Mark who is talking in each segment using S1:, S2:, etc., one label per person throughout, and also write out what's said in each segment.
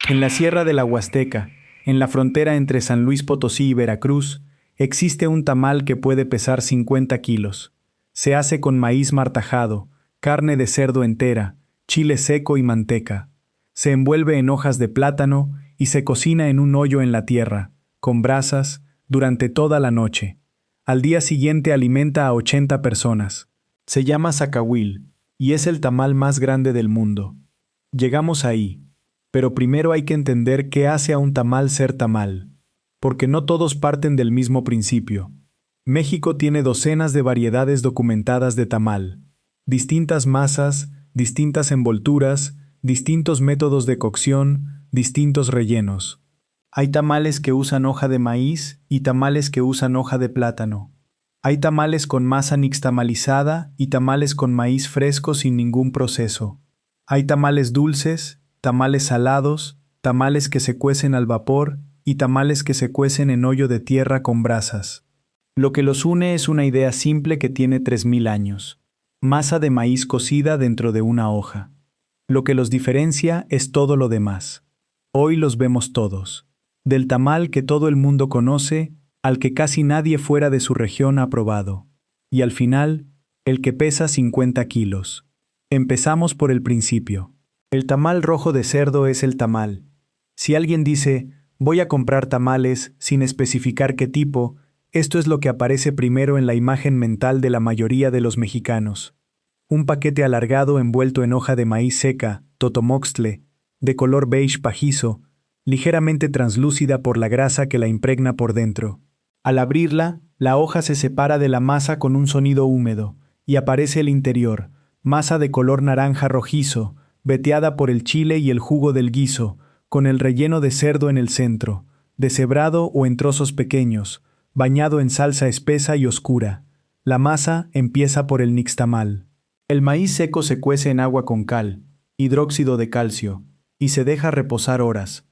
S1: En la Sierra de la Huasteca, en la frontera entre San Luis Potosí y Veracruz, existe un tamal que puede pesar 50 kilos. Se hace con maíz martajado, carne de cerdo entera, chile seco y manteca. Se envuelve en hojas de plátano y se cocina en un hoyo en la tierra, con brasas, durante toda la noche. Al día siguiente alimenta a 80 personas. Se llama zacahuil y es el tamal más grande del mundo. Llegamos ahí. Pero primero hay que entender qué hace a un tamal ser tamal, porque no todos parten del mismo principio. México tiene docenas de variedades documentadas de tamal, distintas masas, distintas envolturas, distintos métodos de cocción, distintos rellenos. Hay tamales que usan hoja de maíz y tamales que usan hoja de plátano. Hay tamales con masa nixtamalizada y tamales con maíz fresco sin ningún proceso. Hay tamales dulces, tamales salados, tamales que se cuecen al vapor y tamales que se cuecen en hoyo de tierra con brasas. Lo que los une es una idea simple que tiene 3000 años. Masa de maíz cocida dentro de una hoja. Lo que los diferencia es todo lo demás. Hoy los vemos todos. Del tamal que todo el mundo conoce al que casi nadie fuera de su región ha probado. Y al final, el que pesa 50 kilos. Empezamos por el principio. El tamal rojo de cerdo es el tamal. Si alguien dice, voy a comprar tamales sin especificar qué tipo, esto es lo que aparece primero en la imagen mental de la mayoría de los mexicanos. Un paquete alargado envuelto en hoja de maíz seca, totomoxtle, de color beige pajizo, ligeramente translúcida por la grasa que la impregna por dentro. Al abrirla, la hoja se separa de la masa con un sonido húmedo, y aparece el interior, masa de color naranja rojizo, veteada por el chile y el jugo del guiso, con el relleno de cerdo en el centro, deshebrado o en trozos pequeños, bañado en salsa espesa y oscura. La masa empieza por el nixtamal. El maíz seco se cuece en agua con cal, hidróxido de calcio, y se deja reposar horas.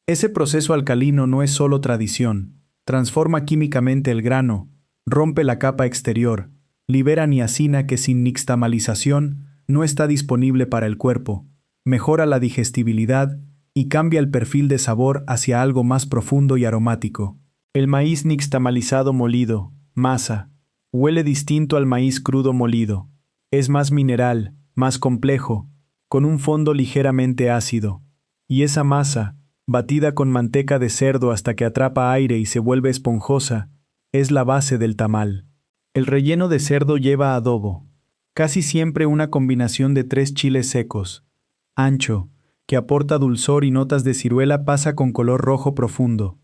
S1: Ese proceso alcalino no es solo tradición, transforma químicamente el grano, rompe la capa exterior, libera niacina que sin nixtamalización no está disponible para el cuerpo, mejora la digestibilidad y cambia el perfil de sabor hacia algo más profundo y aromático. El maíz nixtamalizado molido, masa, huele distinto al maíz crudo molido. Es más mineral, más complejo, con un fondo ligeramente ácido. Y esa masa, batida con manteca de cerdo hasta que atrapa aire y se vuelve esponjosa, es la base del tamal. El relleno de cerdo lleva adobo, casi siempre una combinación de 3 chiles secos. Ancho, que aporta dulzor y notas de ciruela, pasa con color rojo profundo.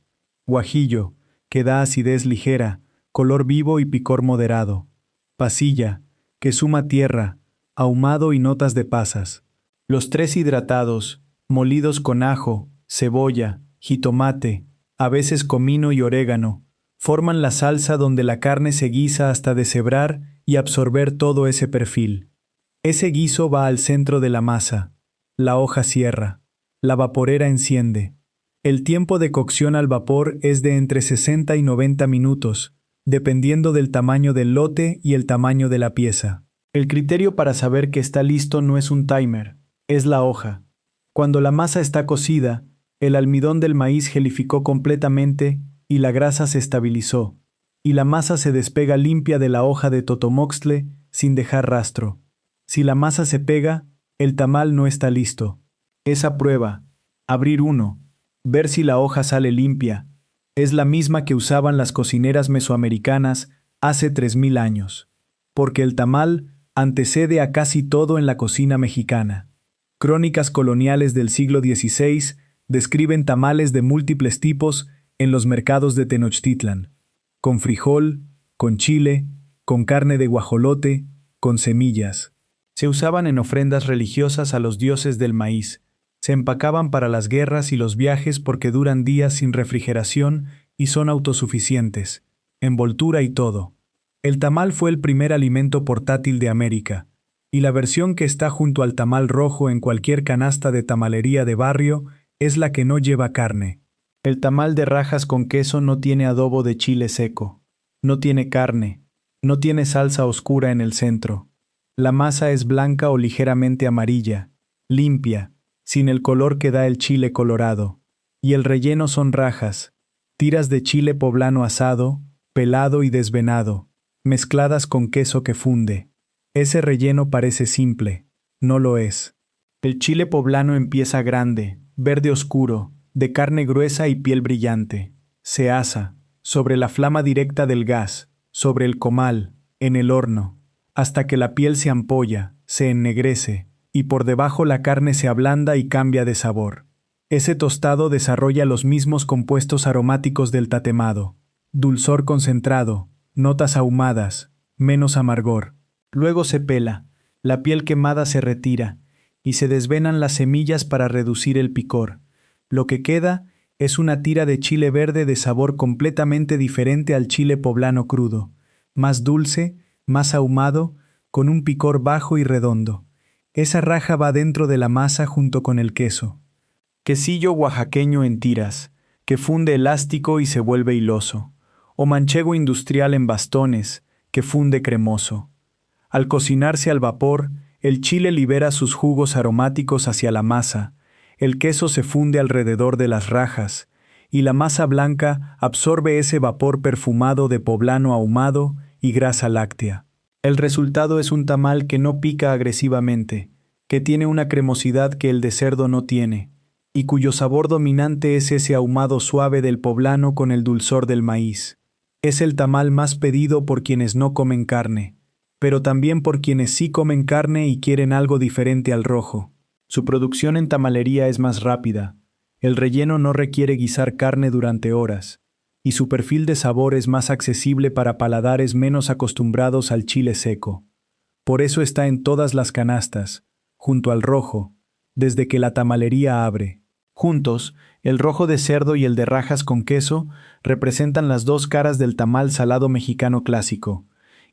S1: Guajillo, que da acidez ligera, color vivo y picor moderado. Pasilla, que suma tierra, ahumado y notas de pasas. Los 3 hidratados, molidos con ajo, cebolla, jitomate, a veces comino y orégano, forman la salsa donde la carne se guisa hasta deshebrar y absorber todo ese perfil. Ese guiso va al centro de la masa. La hoja cierra. La vaporera enciende. El tiempo de cocción al vapor es de entre 60 y 90 minutos, dependiendo del tamaño del lote y el tamaño de la pieza. El criterio para saber que está listo no es un timer, es la hoja. Cuando la masa está cocida, el almidón del maíz gelificó completamente y la grasa se estabilizó, y la masa se despega limpia de la hoja de totomoxtle sin dejar rastro. Si la masa se pega, el tamal no está listo. Es a prueba. Abrir uno. Ver si la hoja sale limpia. Es la misma que usaban las cocineras mesoamericanas hace 3000 años. Porque el tamal antecede a casi todo en la cocina mexicana. Crónicas coloniales del siglo XVI describen tamales de múltiples tipos en los mercados de Tenochtitlan, con frijol, con chile, con carne de guajolote, con semillas. Se usaban en ofrendas religiosas a los dioses del maíz. Se empacaban para las guerras y los viajes porque duran días sin refrigeración y son autosuficientes, envoltura y todo. El tamal fue el primer alimento portátil de América, y la versión que está junto al tamal rojo en cualquier canasta de tamalería de barrio es la que no lleva carne. El tamal de rajas con queso no tiene adobo de chile seco, no tiene carne, no tiene salsa oscura en el centro. La masa es blanca o ligeramente amarilla, limpia, sin el color que da el chile colorado. Y el relleno son rajas, tiras de chile poblano asado, pelado y desvenado, mezcladas con queso que funde. Ese relleno parece simple, no lo es. El chile poblano empieza grande, verde oscuro, de carne gruesa y piel brillante. Se asa, sobre la flama directa del gas, sobre el comal, en el horno, hasta que la piel se ampolla, se ennegrece, y por debajo la carne se ablanda y cambia de sabor. Ese tostado desarrolla los mismos compuestos aromáticos del tatemado. Dulzor concentrado, notas ahumadas, menos amargor. Luego se pela, la piel quemada se retira, y se desvenan las semillas para reducir el picor. Lo que queda es una tira de chile verde de sabor completamente diferente al chile poblano crudo, más dulce, más ahumado, con un picor bajo y redondo. Esa raja va dentro de la masa junto con el queso. Quesillo oaxaqueño en tiras, que funde elástico y se vuelve hiloso, o manchego industrial en bastones, que funde cremoso. Al cocinarse al vapor, el chile libera sus jugos aromáticos hacia la masa, el queso se funde alrededor de las rajas, y la masa blanca absorbe ese vapor perfumado de poblano ahumado y grasa láctea. El resultado es un tamal que no pica agresivamente, que tiene una cremosidad que el de cerdo no tiene, y cuyo sabor dominante es ese ahumado suave del poblano con el dulzor del maíz. Es el tamal más pedido por quienes no comen carne, pero también por quienes sí comen carne y quieren algo diferente al rojo. Su producción en tamalería es más rápida, el relleno no requiere guisar carne durante horas, y su perfil de sabor es más accesible para paladares menos acostumbrados al chile seco. Por eso está en todas las canastas, junto al rojo, desde que la tamalería abre. Juntos, el rojo de cerdo y el de rajas con queso representan las dos caras del tamal salado mexicano clásico,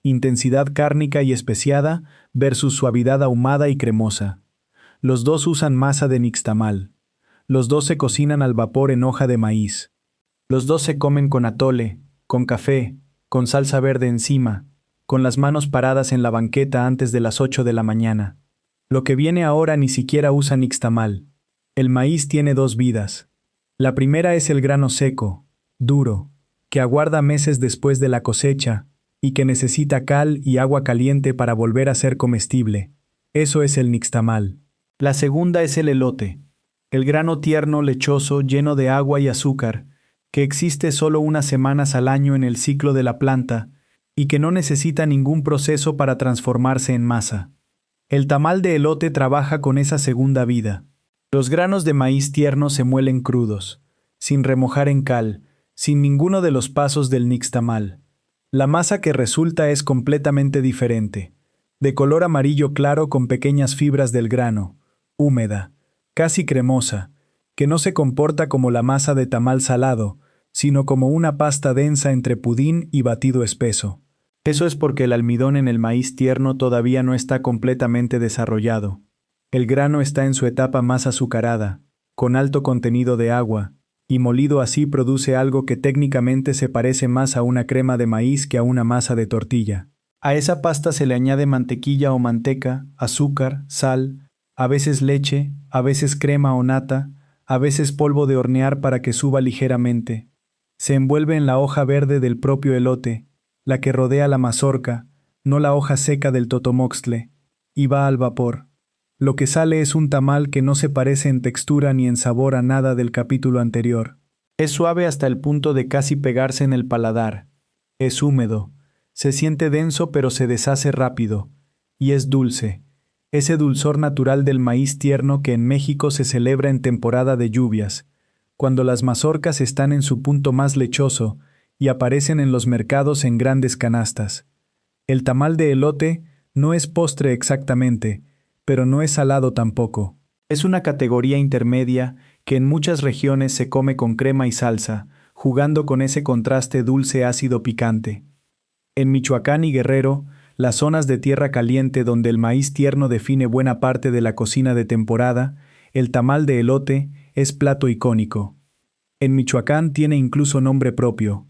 S1: intensidad cárnica y especiada versus suavidad ahumada y cremosa. Los dos usan masa de nixtamal. Los dos se cocinan al vapor en hoja de maíz. Los dos se comen con atole, con café, con salsa verde encima, con las manos paradas en la banqueta antes de las 8 de la mañana. Lo que viene ahora ni siquiera usa nixtamal. El maíz tiene dos vidas. La primera es el grano seco, duro, que aguarda meses después de la cosecha y que necesita cal y agua caliente para volver a ser comestible. Eso es el nixtamal. La segunda es el elote, el grano tierno, lechoso, lleno de agua y azúcar, que existe solo unas semanas al año en el ciclo de la planta y que no necesita ningún proceso para transformarse en masa. El tamal de elote trabaja con esa segunda vida. Los granos de maíz tierno se muelen crudos, sin remojar en cal, sin ninguno de los pasos del nixtamal. La masa que resulta es completamente diferente, de color amarillo claro con pequeñas fibras del grano, húmeda, casi cremosa, que no se comporta como la masa de tamal salado, sino como una pasta densa entre pudín y batido espeso. Eso es porque el almidón en el maíz tierno todavía no está completamente desarrollado. El grano está en su etapa más azucarada, con alto contenido de agua, y molido así produce algo que técnicamente se parece más a una crema de maíz que a una masa de tortilla. A esa pasta se le añade mantequilla o manteca, azúcar, sal, a veces leche, a veces crema o nata, a veces polvo de hornear para que suba ligeramente. Se envuelve en la hoja verde del propio elote, la que rodea la mazorca, no la hoja seca del totomoxtle, y va al vapor. Lo que sale es un tamal que no se parece en textura ni en sabor a nada del capítulo anterior. Es suave hasta el punto de casi pegarse en el paladar. Es húmedo. Se siente denso pero se deshace rápido. Y es dulce. Ese dulzor natural del maíz tierno que en México se celebra en temporada de lluvias, cuando las mazorcas están en su punto más lechoso y aparecen en los mercados en grandes canastas. El tamal de elote no es postre exactamente, pero no es salado tampoco. Es una categoría intermedia que en muchas regiones se come con crema y salsa, jugando con ese contraste dulce-ácido picante. En Michoacán y Guerrero, las zonas de tierra caliente donde el maíz tierno define buena parte de la cocina de temporada, el tamal de elote es plato icónico. En Michoacán tiene incluso nombre propio,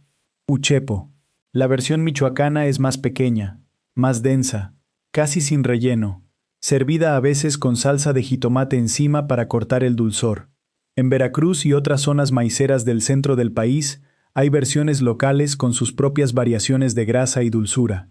S1: uchepo. La versión michoacana es más pequeña, más densa, casi sin relleno, servida a veces con salsa de jitomate encima para cortar el dulzor. En Veracruz y otras zonas maiceras del centro del país, hay versiones locales con sus propias variaciones de grasa y dulzura.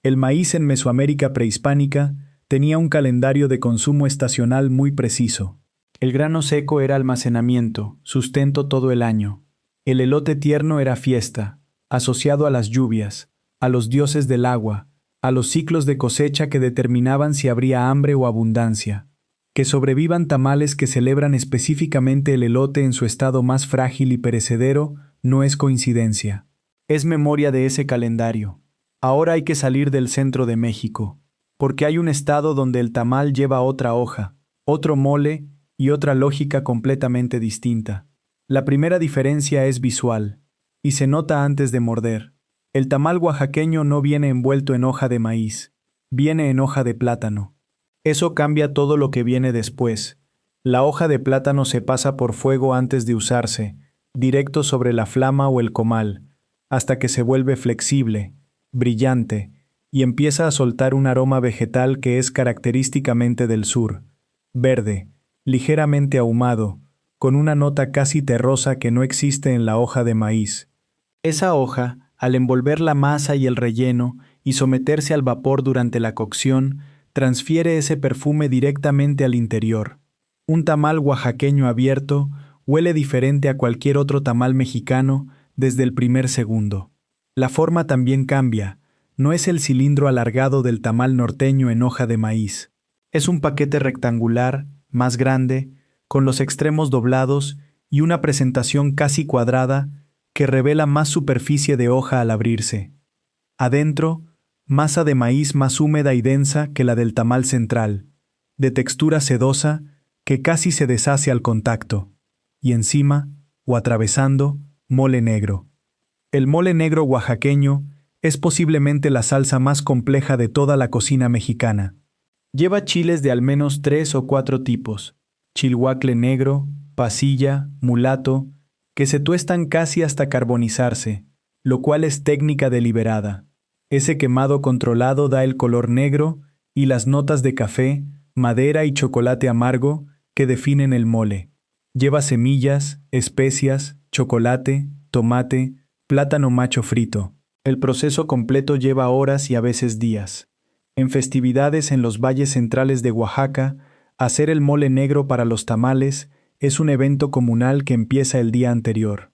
S1: El maíz en Mesoamérica prehispánica tenía un calendario de consumo estacional muy preciso. El grano seco era almacenamiento, sustento todo el año. El elote tierno era fiesta, asociado a las lluvias, a los dioses del agua, a los ciclos de cosecha que determinaban si habría hambre o abundancia. Que sobrevivan tamales que celebran específicamente el elote en su estado más frágil y perecedero no es coincidencia. Es memoria de ese calendario. Ahora hay que salir del centro de México, porque hay un estado donde el tamal lleva otra hoja, otro mole y otra lógica completamente distinta. La primera diferencia es visual, y se nota antes de morder. El tamal oaxaqueño no viene envuelto en hoja de maíz, viene en hoja de plátano. Eso cambia todo lo que viene después. La hoja de plátano se pasa por fuego antes de usarse, directo sobre la flama o el comal, hasta que se vuelve flexible, brillante, y empieza a soltar un aroma vegetal que es característicamente del sur, verde, ligeramente ahumado, con una nota casi terrosa que no existe en la hoja de maíz. Esa hoja, al envolver la masa y el relleno y someterse al vapor durante la cocción, transfiere ese perfume directamente al interior. Un tamal oaxaqueño abierto huele diferente a cualquier otro tamal mexicano desde el primer segundo. La forma también cambia, no es el cilindro alargado del tamal norteño en hoja de maíz. Es un paquete rectangular, más grande, con los extremos doblados y una presentación casi cuadrada que revela más superficie de hoja al abrirse. Adentro, masa de maíz más húmeda y densa que la del tamal central, de textura sedosa que casi se deshace al contacto, y encima, o atravesando, mole negro. El mole negro oaxaqueño es posiblemente la salsa más compleja de toda la cocina mexicana. Lleva chiles de al menos 3 o 4 tipos, chilhuacle negro, pasilla, mulato, que se tuestan casi hasta carbonizarse, lo cual es técnica deliberada. Ese quemado controlado da el color negro y las notas de café, madera y chocolate amargo que definen el mole. Lleva semillas, especias, chocolate, tomate, plátano macho frito. El proceso completo lleva horas y a veces días. En festividades en los valles centrales de Oaxaca, hacer el mole negro para los tamales es un evento comunal que empieza el día anterior.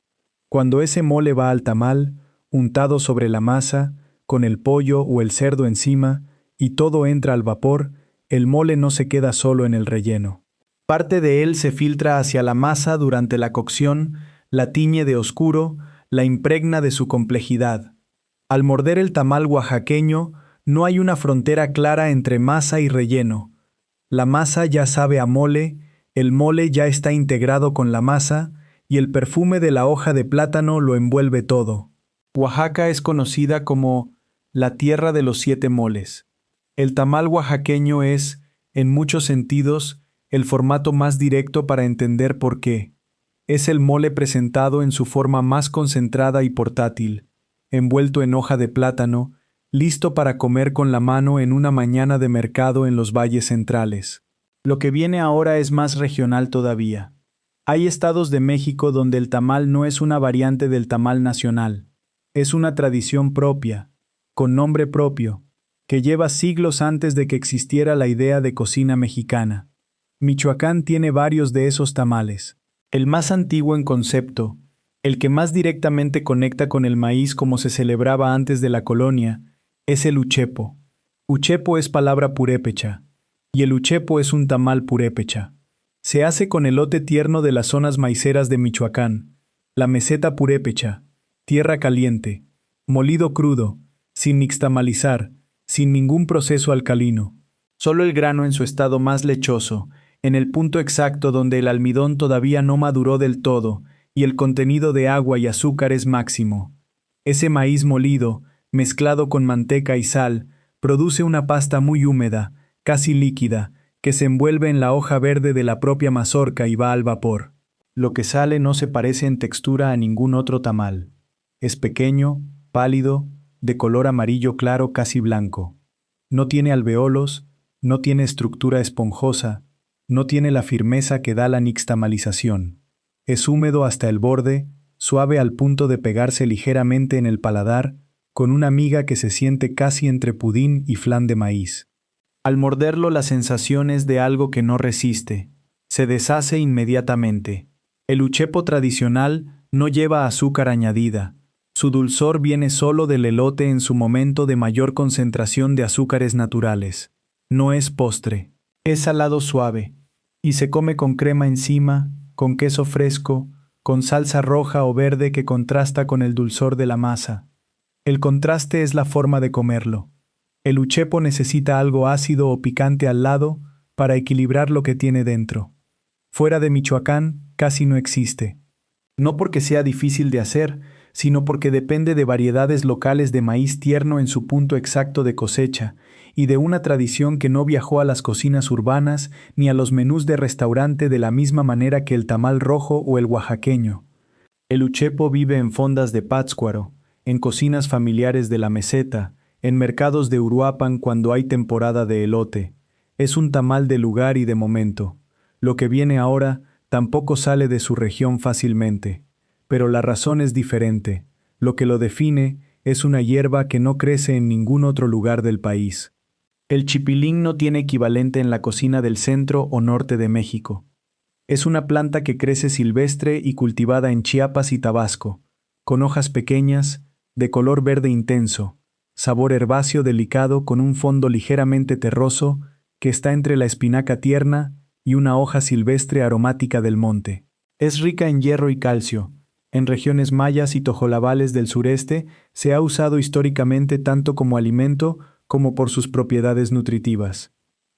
S1: Cuando ese mole va al tamal, untado sobre la masa, con el pollo o el cerdo encima, y todo entra al vapor, el mole no se queda solo en el relleno. Parte de él se filtra hacia la masa durante la cocción, la tiñe de oscuro, la impregna de su complejidad. Al morder el tamal oaxaqueño, no hay una frontera clara entre masa y relleno. La masa ya sabe a mole, el mole ya está integrado con la masa, y el perfume de la hoja de plátano lo envuelve todo. Oaxaca es conocida como la tierra de los 7 moles. El tamal oaxaqueño es, en muchos sentidos, el formato más directo para entender por qué. Es el mole presentado en su forma más concentrada y portátil, envuelto en hoja de plátano, listo para comer con la mano en una mañana de mercado en los valles centrales. Lo que viene ahora es más regional todavía. Hay estados de México donde el tamal no es una variante del tamal nacional. Es una tradición propia, con nombre propio, que lleva siglos antes de que existiera la idea de cocina mexicana. Michoacán tiene varios de esos tamales. El más antiguo en concepto, el que más directamente conecta con el maíz como se celebraba antes de la colonia, es el uchepo. Uchepo es palabra purépecha, y el uchepo es un tamal purépecha. Se hace con elote tierno de las zonas maiceras de Michoacán, la meseta purépecha, tierra caliente, molido crudo, sin nixtamalizar, sin ningún proceso alcalino. Solo el grano en su estado más lechoso, en el punto exacto donde el almidón todavía no maduró del todo y el contenido de agua y azúcar es máximo. Ese maíz molido, mezclado con manteca y sal, produce una pasta muy húmeda, casi líquida, que se envuelve en la hoja verde de la propia mazorca y va al vapor. Lo que sale no se parece en textura a ningún otro tamal. Es pequeño, pálido, de color amarillo claro casi blanco. No tiene alveolos, no tiene estructura esponjosa, no tiene la firmeza que da la nixtamalización. Es húmedo hasta el borde, suave al punto de pegarse ligeramente en el paladar, con una miga que se siente casi entre pudín y flan de maíz. Al morderlo la sensación es de algo que no resiste. Se deshace inmediatamente. El uchepo tradicional no lleva azúcar añadida. Su dulzor viene solo del elote en su momento de mayor concentración de azúcares naturales. No es postre. Es salado suave. Y se come con crema encima, con queso fresco, con salsa roja o verde que contrasta con el dulzor de la masa. El contraste es la forma de comerlo. El uchepo necesita algo ácido o picante al lado para equilibrar lo que tiene dentro. Fuera de Michoacán casi no existe. No porque sea difícil de hacer, sino porque depende de variedades locales de maíz tierno en su punto exacto de cosecha y de una tradición que no viajó a las cocinas urbanas ni a los menús de restaurante de la misma manera que el tamal rojo o el oaxaqueño. El uchepo vive en fondas de Pátzcuaro, en cocinas familiares de la meseta, en mercados de Uruapan cuando hay temporada de elote. Es un tamal de lugar y de momento. Lo que viene ahora tampoco sale de su región fácilmente. Pero la razón es diferente. Lo que lo define es una hierba que no crece en ningún otro lugar del país. El chipilín no tiene equivalente en la cocina del centro o norte de México. Es una planta que crece silvestre y cultivada en Chiapas y Tabasco, con hojas pequeñas, de color verde intenso, sabor herbáceo delicado con un fondo ligeramente terroso que está entre la espinaca tierna y una hoja silvestre aromática del monte. Es rica en hierro y calcio. En regiones mayas y tojolabales del sureste se ha usado históricamente tanto como alimento como por sus propiedades nutritivas.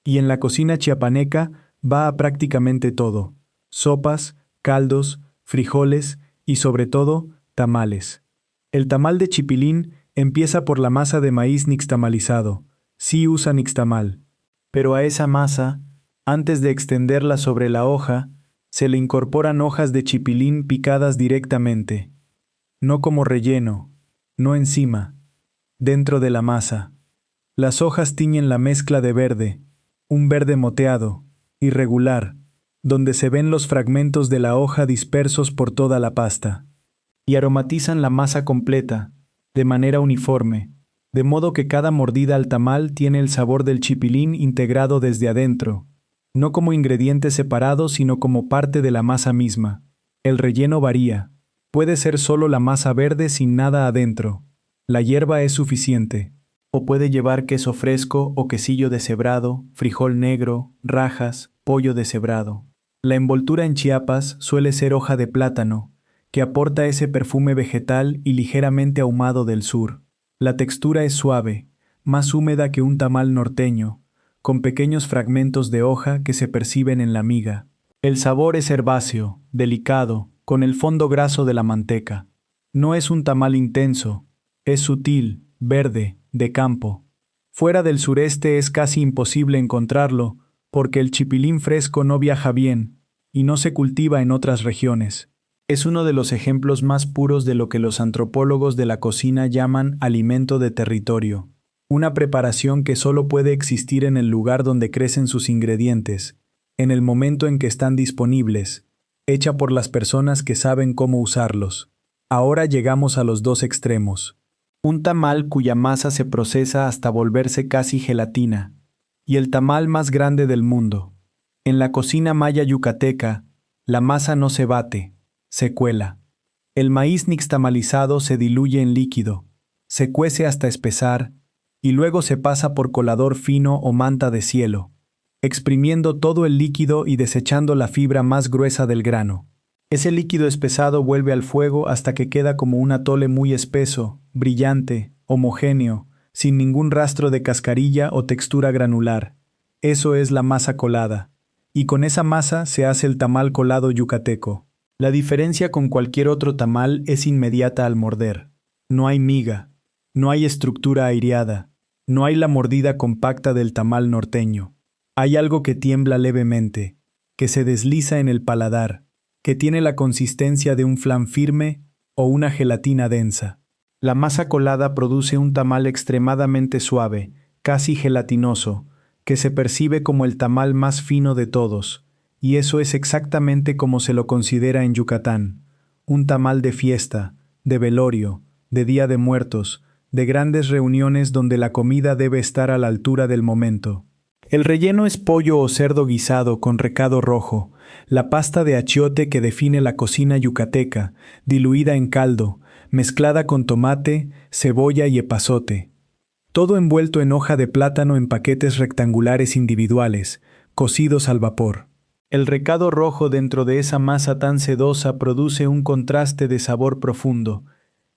S1: Y en la cocina chiapaneca va a prácticamente todo: sopas, caldos, frijoles y sobre todo, tamales. El tamal de chipilín empieza por la masa de maíz nixtamalizado. Sí usa nixtamal. Pero a esa masa, antes de extenderla sobre la hoja, se le incorporan hojas de chipilín picadas directamente. No como relleno, no encima, dentro de la masa. Las hojas tiñen la mezcla de verde, un verde moteado, irregular, donde se ven los fragmentos de la hoja dispersos por toda la pasta, y aromatizan la masa completa, de manera uniforme, de modo que cada mordida al tamal tiene el sabor del chipilín integrado desde adentro, no como ingrediente separado, sino como parte de la masa misma. El relleno varía. Puede ser solo la masa verde sin nada adentro. La hierba es suficiente. O puede llevar queso fresco o quesillo deshebrado, frijol negro, rajas, pollo deshebrado. La envoltura en Chiapas suele ser hoja de plátano, que aporta ese perfume vegetal y ligeramente ahumado del sur. La textura es suave, más húmeda que un tamal norteño, con pequeños fragmentos de hoja que se perciben en la miga. El sabor es herbáceo, delicado, con el fondo graso de la manteca. No es un tamal intenso, es sutil, verde, de campo. Fuera del sureste es casi imposible encontrarlo, porque el chipilín fresco no viaja bien, y no se cultiva en otras regiones. Es uno de los ejemplos más puros de lo que los antropólogos de la cocina llaman alimento de territorio. Una preparación que solo puede existir en el lugar donde crecen sus ingredientes, en el momento en que están disponibles, hecha por las personas que saben cómo usarlos. Ahora llegamos a los dos extremos. Un tamal cuya masa se procesa hasta volverse casi gelatina, y el tamal más grande del mundo. En la cocina maya yucateca, la masa no se bate, se cuela. El maíz nixtamalizado se diluye en líquido, se cuece hasta espesar, y luego se pasa por colador fino o manta de cielo, exprimiendo todo el líquido y desechando la fibra más gruesa del grano. Ese líquido espesado vuelve al fuego hasta que queda como un atole muy espeso, brillante, homogéneo, sin ningún rastro de cascarilla o textura granular. Eso es la masa colada, y con esa masa se hace el tamal colado yucateco. La diferencia con cualquier otro tamal es inmediata al morder. No hay miga, no hay estructura aireada, no hay la mordida compacta del tamal norteño. Hay algo que tiembla levemente, que se desliza en el paladar, que tiene la consistencia de un flan firme o una gelatina densa. La masa colada produce un tamal extremadamente suave, casi gelatinoso, que se percibe como el tamal más fino de todos, y eso es exactamente como se lo considera en Yucatán, un tamal de fiesta, de velorio, de Día de Muertos, de grandes reuniones donde la comida debe estar a la altura del momento. El relleno es pollo o cerdo guisado con recado rojo, la pasta de achiote que define la cocina yucateca, diluida en caldo, mezclada con tomate, cebolla y epazote. Todo envuelto en hoja de plátano en paquetes rectangulares individuales, cocidos al vapor. El recado rojo dentro de esa masa tan sedosa produce un contraste de sabor profundo,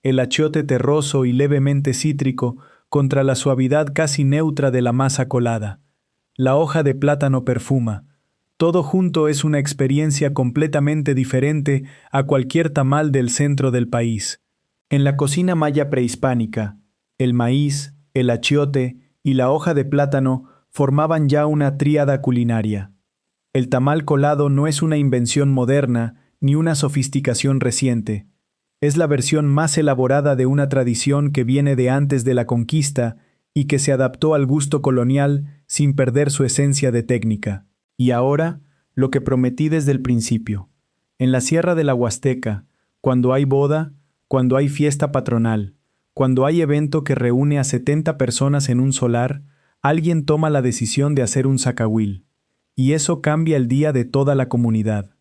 S1: el achiote terroso y levemente cítrico contra la suavidad casi neutra de la masa colada. La hoja de plátano perfuma. Todo junto es una experiencia completamente diferente a cualquier tamal del centro del país. En la cocina maya prehispánica, el maíz, el achiote y la hoja de plátano formaban ya una tríada culinaria. El tamal colado no es una invención moderna ni una sofisticación reciente. Es la versión más elaborada de una tradición que viene de antes de la conquista y que se adaptó al gusto colonial sin perder su esencia de técnica. Y ahora, lo que prometí desde el principio. En la Sierra de la Huasteca, cuando hay boda, cuando hay fiesta patronal, cuando hay evento que reúne a 70 personas en un solar, alguien toma la decisión de hacer un zacahuil. Y eso cambia el día de toda la comunidad.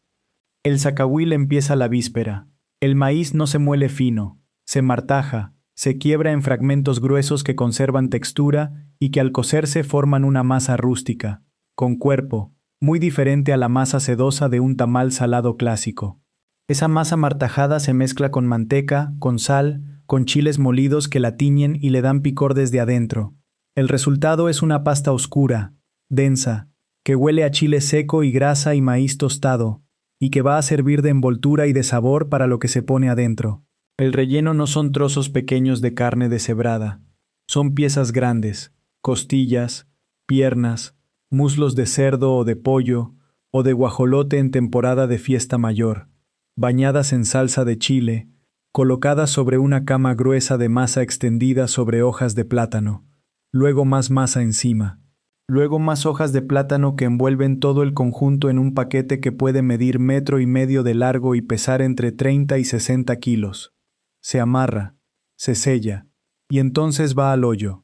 S1: El zacahuil empieza la víspera. El maíz no se muele fino, se martaja, se quiebra en fragmentos gruesos que conservan textura y que al cocerse forman una masa rústica, con cuerpo, muy diferente a la masa sedosa de un tamal salado clásico. Esa masa martajada se mezcla con manteca, con sal, con chiles molidos que la tiñen y le dan picor desde adentro. El resultado es una pasta oscura, densa, que huele a chile seco y grasa y maíz tostado, y que va a servir de envoltura y de sabor para lo que se pone adentro. El relleno no son trozos pequeños de carne deshebrada, son piezas grandes, costillas, piernas, muslos de cerdo o de pollo, o de guajolote en temporada de fiesta mayor, bañadas en salsa de chile, colocadas sobre una cama gruesa de masa extendida sobre hojas de plátano, luego más masa encima. Luego más hojas de plátano que envuelven todo el conjunto en un paquete que puede medir 1,5 metros de largo y pesar entre 30 y 60 kilos. Se amarra, se sella, y entonces va al hoyo.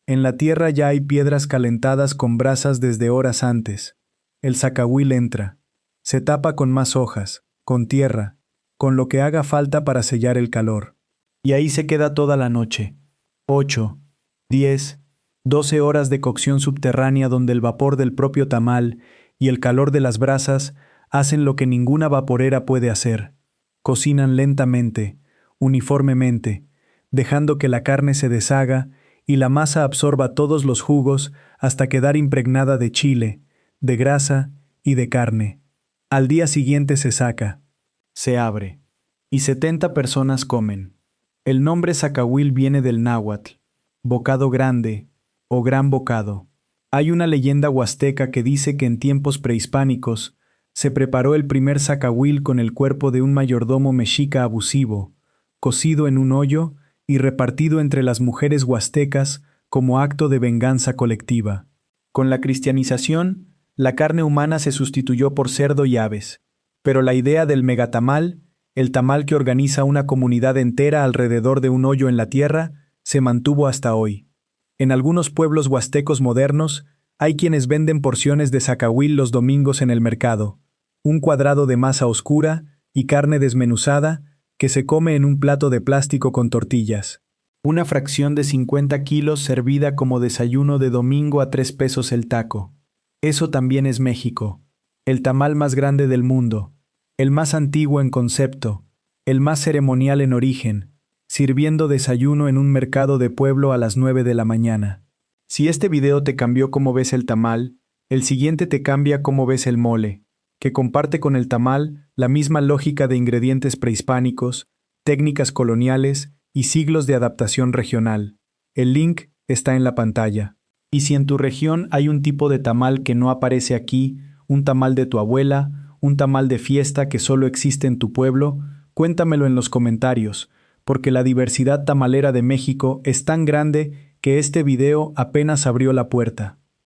S1: En la tierra ya hay piedras calentadas con brasas desde horas antes. El zacahuil entra. Se tapa con más hojas, con tierra, con lo que haga falta para sellar el calor. Y ahí se queda toda la noche. 8, 10, 12 horas de cocción subterránea donde el vapor del propio tamal y el calor de las brasas hacen lo que ninguna vaporera puede hacer. Cocinan lentamente, uniformemente, dejando que la carne se deshaga y la masa absorba todos los jugos hasta quedar impregnada de chile, de grasa y de carne. Al día siguiente se saca, se abre, y 70 personas comen. El nombre zacahuil viene del náhuatl, bocado grande, o gran bocado. Hay una leyenda huasteca que dice que en tiempos prehispánicos se preparó el primer zacahuil con el cuerpo de un mayordomo mexica abusivo, cocido en un hoyo y repartido entre las mujeres huastecas como acto de venganza colectiva. Con la cristianización, la carne humana se sustituyó por cerdo y aves, pero la idea del megatamal, el tamal que organiza una comunidad entera alrededor de un hoyo en la tierra, se mantuvo hasta hoy. En algunos pueblos huastecos modernos, hay quienes venden porciones de zacahuil los domingos en el mercado, un cuadrado de masa oscura y carne desmenuzada que se come en un plato de plástico con tortillas. Una fracción de 50 kilos servida como desayuno de domingo a 3 pesos el taco. Eso también es México, el tamal más grande del mundo, el más antiguo en concepto, el más ceremonial en origen, sirviendo desayuno en un mercado de pueblo a las 9 de la mañana. Si este video te cambió cómo ves el tamal, el siguiente te cambia cómo ves el mole, que comparte con el tamal la misma lógica de ingredientes prehispánicos, técnicas coloniales y siglos de adaptación regional. El link está en la pantalla. Y si en tu región hay un tipo de tamal que no aparece aquí, un tamal de tu abuela, un tamal de fiesta que solo existe en tu pueblo, cuéntamelo en los comentarios, porque la diversidad tamalera de México es tan grande que este video apenas abrió la puerta.